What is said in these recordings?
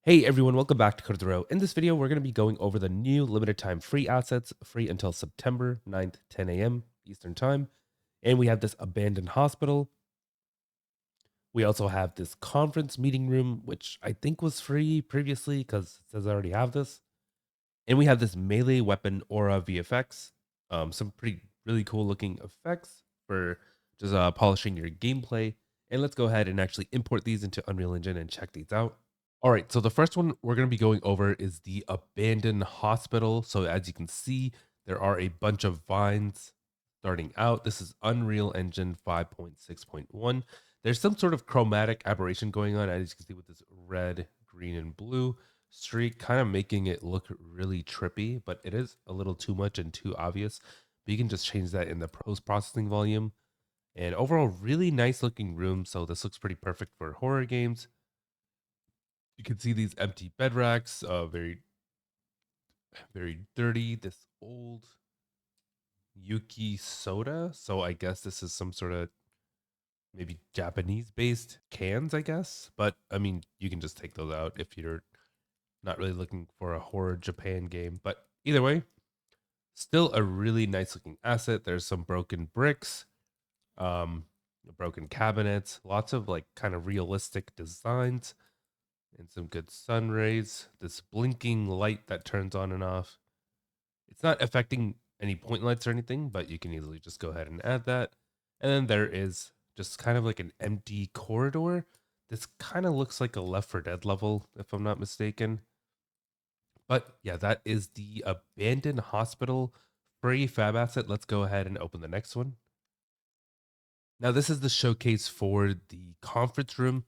Hey everyone, welcome back to Code of the Row. In this video, we're going to be going over the new limited time free assets, free until September 9th, 10 a.m. Eastern Time. And we have this abandoned hospital. We also have this conference meeting room, which I think was free previously because it says I already have this. And we have this melee weapon aura VFX. Some pretty really cool looking effects for just polishing your gameplay. And let's go ahead and actually import these into Unreal Engine and check these out. All right, so the first one we're going to be going over is the abandoned hospital. So as you can see, there are a bunch of vines starting out. This is Unreal Engine 5.6.1. There's some sort of chromatic aberration going on, as you can see with this red, green, and blue streak, kind of making it look really trippy, but it is a little too much and too obvious. But you can just change that in the post-processing volume. And overall, really nice looking room. So this looks pretty perfect for horror games. You can see these empty bed racks, very dirty. This old Yuki soda. So I guess this is some sort of maybe Japanese based cans, I guess. But I mean, you can just take those out if you're not really looking for a horror Japan game. But either way, still a really nice looking asset. There's some broken bricks, um, broken cabinets, lots of like kind of realistic designs and some good sun rays. This blinking light that turns on and off. It's not affecting any point lights or anything, but you can easily just go ahead and add that. And then there is just kind of like an empty corridor. This kind of looks like a Left 4 Dead level, if I'm not mistaken. But yeah, that is the abandoned hospital free fab asset. Let's go ahead and open the next one. Now, this is the showcase for the conference room.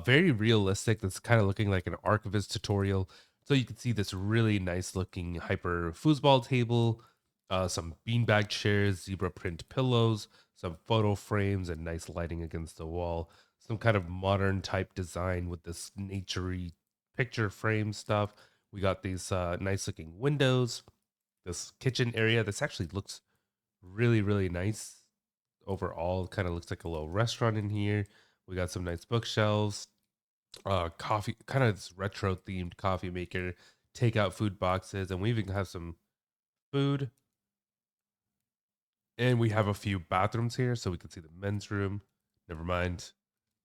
Very realistic. That's kind of looking like an archivist tutorial. So you can see this really nice looking hyper foosball table, some beanbag chairs, zebra print pillows, some photo frames, and nice lighting against the wall. Some kind of modern type design with this naturey picture frame stuff. We got these nice looking windows, this kitchen area. This actually looks really nice overall. Kind of looks like a little restaurant in here. We got some nice bookshelves, coffee, kind of this retro themed coffee maker, takeout food boxes, and we even have some food. And we have a few bathrooms here, so we can see the men's room. Never mind,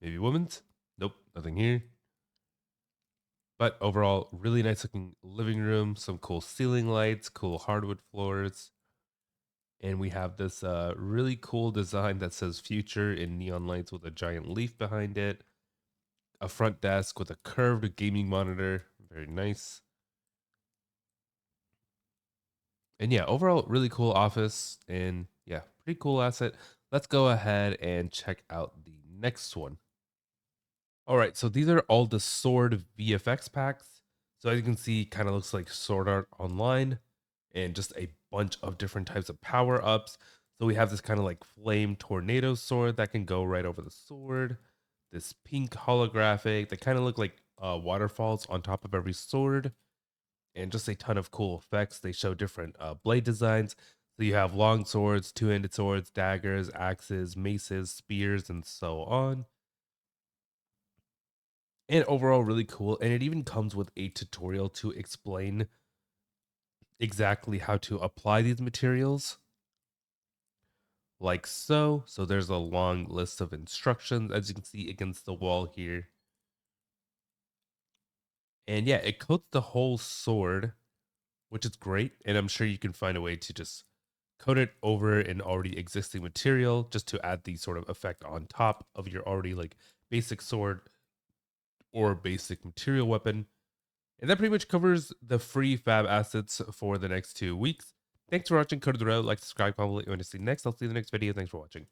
maybe women's. Nope, nothing here. But overall, really nice looking living room, some cool ceiling lights, cool hardwood floors. And we have this really cool design that says future in neon lights with a giant leaf behind it. A front desk with a curved gaming monitor. Very nice. And yeah, overall, really cool office. And yeah, pretty cool asset. Let's go ahead and check out the next one. All right, so these are all the sword VFX packs. So as you can see, kind of looks like Sword Art Online and just a bunch of different types of power ups. So we have this kind of like flame tornado sword that can go right over the sword. This pink holographic that kind of look like waterfalls on top of every sword, and just a ton of cool effects. They show different blade designs. So you have long swords, two-handed swords, daggers, axes, maces, spears, and so on. And overall, really cool. And it even comes with a tutorial to explain exactly how to apply these materials, like so. So there's a long list of instructions, as you can see against the wall here. And yeah, it coats the whole sword, which is great. And I'm sure you can find a way to just coat it over an already existing material just to add the sort of effect on top of your already like basic sword or basic material weapon. And that pretty much covers the free fab assets for the next 2 weeks. Thanks for watching Code of the Road. Like, subscribe, comment, what you want to see next. I'll see you in the next video. Thanks for watching.